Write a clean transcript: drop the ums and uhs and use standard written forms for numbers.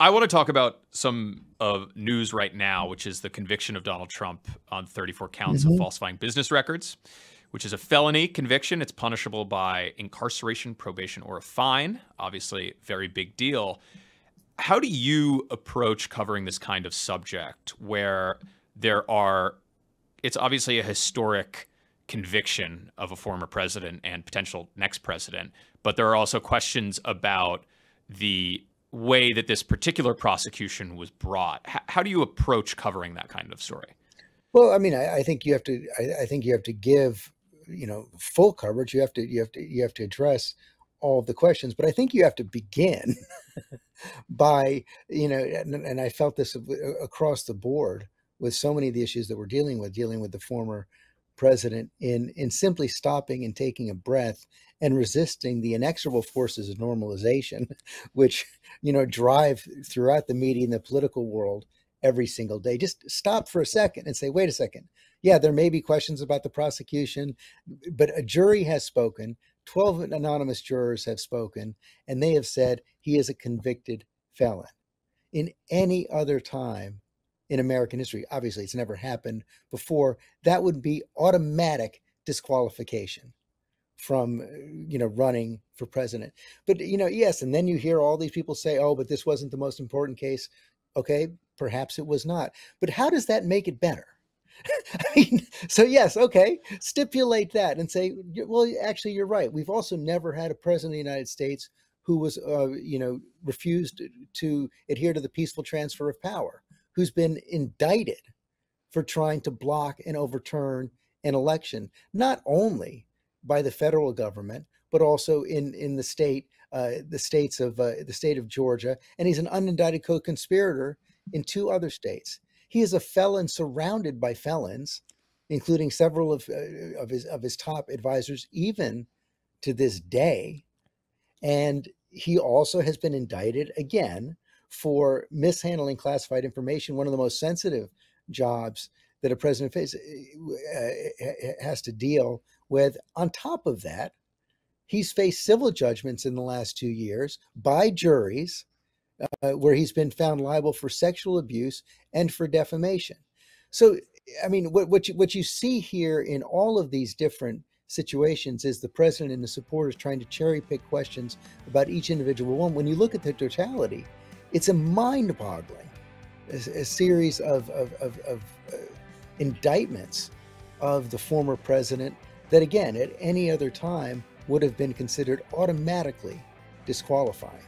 I want to talk about some news right now, which is the conviction of Donald Trump on 34 counts of Hmm. falsifying business records, which is a felony conviction. It's punishable by incarceration, probation, or a fine. Obviously, very big deal. How do you approach covering this kind of subject where it's obviously a historic conviction of a former president and potential next president, but there are also questions about the way that this particular prosecution was brought. How do you approach covering that kind of story? Well, I mean, I think you have to. I think you have to give, full coverage. You have to address all of the questions. But I think you have to begin by, and I felt this across the board with so many of the issues that we're dealing with the former president in simply stopping and taking a breath and resisting the inexorable forces of normalization, which, drive throughout the media and the political world every single day. Just stop for a second and say, wait a second. Yeah, there may be questions about the prosecution, but a jury has spoken. 12 anonymous jurors have spoken, and they have said he is a convicted felon. In any other time in American history, obviously it's never happened before, that would be automatic disqualification from running for president. But yes, and then you hear all these people say, oh, but this wasn't the most important case. Okay, perhaps it was not, but how does that make it better? I mean, so yes, okay, stipulate that and say, well, actually you're right, we've also never had a president of the United States who was refused to adhere to the peaceful transfer of power, who's been indicted for trying to block and overturn an election, not only by the federal government, but also in the state, the state of Georgia, and he's an unindicted co-conspirator in 2 other states. He is a felon surrounded by felons, including several of his top advisors, even to this day. And he also has been indicted again for mishandling classified information, one of the most sensitive jobs that a president has to deal with. On top of that, he's faced civil judgments in the last 2 years by juries where he's been found liable for sexual abuse and for defamation. So, I mean, what you see here in all of these different situations is the president and the supporters trying to cherry pick questions about each individual one. When you look at the totality, it's a mind-boggling a series of indictments of the former president that, again, at any other time would have been considered automatically disqualifying.